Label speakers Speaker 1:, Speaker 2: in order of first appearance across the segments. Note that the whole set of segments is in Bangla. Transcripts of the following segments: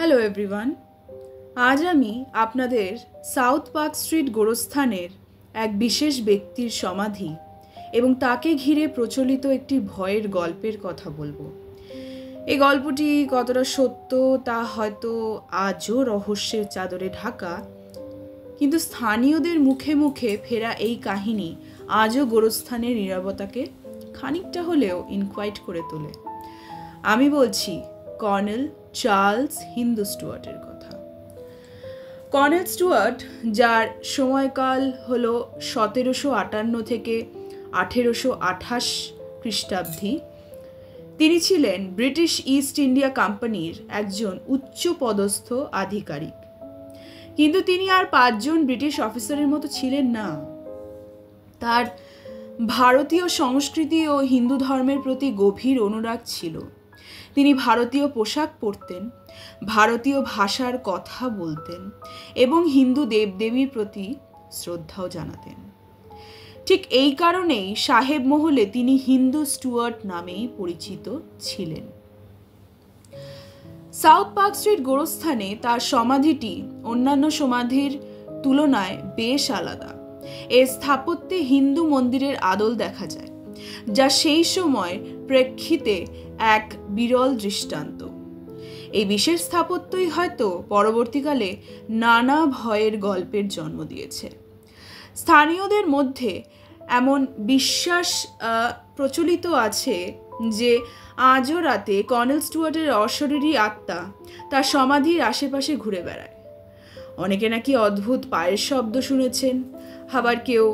Speaker 1: হ্যালো এভরিওয়ান, আজ আমি আপনাদের সাউথ পার্ক স্ট্রিট গোরস্থানের এক বিশেষ ব্যক্তির সমাধি এবং তাকে ঘিরে প্রচলিত একটি ভয়ের গল্পের কথা বলবো। এই গল্পটি কতটা সত্য তা হয়তো আজও রহস্যের চাদরে ঢাকা, কিন্তু স্থানীয়দের মুখে মুখে ফেরা এই কাহিনী আজও গোরস্থানের নীরবতাকে খানিকটা হলেও ইনকোয়াইট করে তোলে। আমি বলছি কর্নেল চার্লস হিন্দু স্টুয়ার্টের কথা। কর্নেল স্টুয়ার্ট, যার সময়কাল হলো 1758 থেকে 1828 খ্রিস্টাব্দী, তিনি ছিলেন ব্রিটিশ ইস্ট ইন্ডিয়া কোম্পানির একজন উচ্চপদস্থ আধিকারিক। কিন্তু তিনি আর 5 জন ব্রিটিশ অফিসারের মতো ছিলেন না। তার ভারতীয় সংস্কৃতি ও হিন্দু ধর্মের প্রতি গভীর অনুরাগ ছিল। তিনি ভারতীয় পোশাক পরতেন, ভারতীয় ভাষার কথা বলতেন এবং হিন্দু দেবদেবীর প্রতি শ্রদ্ধাও জানাতেন। ঠিক এই কারণেই সাহেব মহলে তিনি হিন্দু স্টুয়ার্ট নামেই পরিচিত ছিলেন। সাউথ পার্ক স্ট্রিট গোরস্থানে তার সমাধিটি অন্যান্য সমাধির তুলনায় বেশ আলাদা। এর স্থাপত্যে হিন্দু মন্দিরের আদল দেখা যায়, যা সেই সময় প্রেক্ষিতে এক বিরল দৃষ্টান্ত। এই বিশেষ স্থাপত্যই হয়তো পরবর্তীকালে নানা ভয়ের গল্পের জন্ম দিয়েছে। স্থানীয়দের মধ্যে এমন বিশ্বাস প্রচলিত আছে যে আজও রাতে কর্নেল স্টুয়ার্টের অশরীরী আত্মা তার সমাধির আশেপাশে ঘুরে বেড়ায়। অনেকে নাকি অদ্ভুত পায়ের শব্দ শুনেছেন, আবার কেউ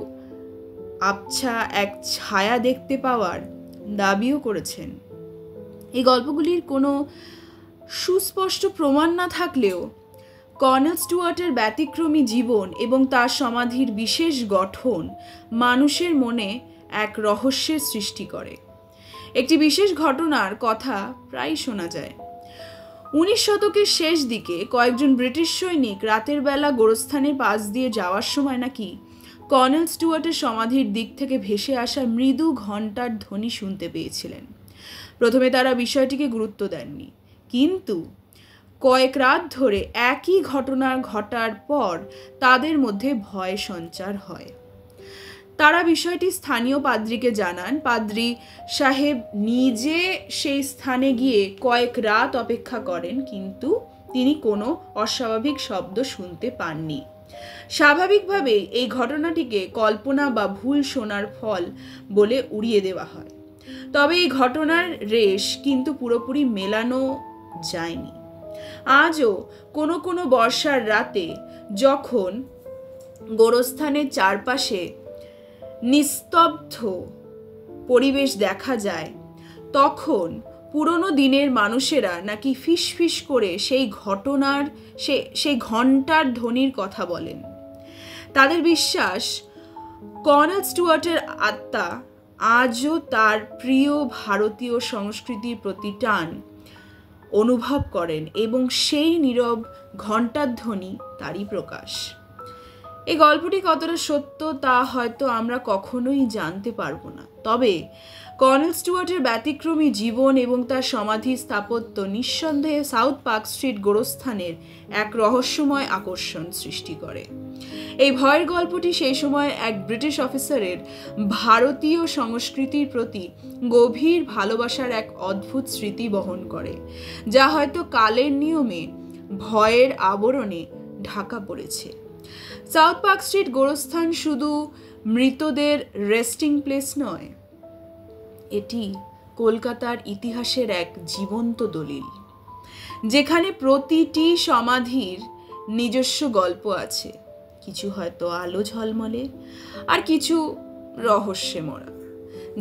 Speaker 1: আবছা এক ছায়া দেখতে পাওয়ার দাবিও করেছেন। এই গল্পগুলির কোনো সুস্পষ্ট প্রমাণ না থাকলেও কর্নেল স্টুয়ার্টের ব্যতিক্রমী জীবন এবং তার সমাধির বিশেষ গঠন মানুষের মনে এক রহস্যের সৃষ্টি করে। একটি বিশেষ ঘটনার কথা প্রায় শোনা যায়। 19 শতকের শেষ দিকে কয়েকজন ব্রিটিশ সৈনিক রাতের বেলা গোরস্থানের পাশ দিয়ে যাওয়ার সময় নাকি কর্নেল স্টুয়ার্টের সমাধির দিক থেকে ভেসে আসা মৃদু ঘণ্টার ধ্বনি শুনতে পেয়েছিলেন। প্রথমে তারা বিষয়টিকে গুরুত্ব দেননি, কিন্তু কয়েক রাত ধরে একই ঘটনা ঘটার পর তাদের মধ্যে ভয় সঞ্চার হয়। তারা বিষয়টি স্থানীয় পাদ্রীকে জানান। পাদ্রী সাহেব নিজে সেই স্থানে গিয়ে কয়েক রাত অপেক্ষা করেন, কিন্তু তিনি কোনো অস্বাভাবিক শব্দ শুনতে পাননি। স্বাভাবিকভাবেই এই ঘটনাটিকে কল্পনা বা ভুল শোনার ফল বলে উড়িয়ে দেওয়া হয়। তবে এই ঘটনার রেশ কিন্তু পুরোপুরি মেলানো যায়নি। আজও কোনো কোনো বর্ষার রাতে যখন গোরস্থানের চারপাশে নিস্তব্ধ পরিবেশ দেখা যায়, তখন পুরনো দিনের মানুষেরা নাকি ফিসফিস করে সেই ঘণ্টার ধ্বনির কথা বলেন। তাদের বিশ্বাস, কর্নেল স্টুয়ার্টের আত্মা আজও তার প্রিয় ভারতীয় সংস্কৃতির প্রতি টান অনুভব করেন এবং সেই নীরব ঘণ্টার ধ্বনি তারই প্রকাশ। এই গল্পটি কতটা সত্য তা হয়তো আমরা কখনোই জানতে পারবো না, তবে কর্নেল স্টুয়ার্টের ব্যতিক্রমী জীবন এবং তার সমাধি স্থাপত্য নিঃসন্দেহে সাউথ পার্ক স্ট্রিট গোরস্থানের এক রহস্যময় আকর্ষণ সৃষ্টি করে। এই ভয়ের গল্পটি সেই সময় এক ব্রিটিশ অফিসারের ভারতীয় সংস্কৃতির প্রতি গভীর ভালোবাসার এক অদ্ভুত স্মৃতি বহন করে, যা হয়তো কালের নিয়মে ভয়ের আবরণে ঢাকা পড়েছে। সাউথ পার্ক স্ট্রিট গোরস্থান শুধু মৃতদের রেস্টিং প্লেস নয়, এটি কলকাতার ইতিহাসের এক জীবন্ত দলিল, যেখানে প্রতিটি সমাধির নিজস্ব গল্প আছে। কিছু হয়তো আলো ঝলমলে, আর কিছু রহস্যে মোড়া,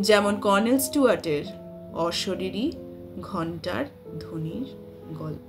Speaker 1: যেমন কর্নেল স্টুয়ার্টের অশরীরী ঘণ্টার ধ্বনির গল্প।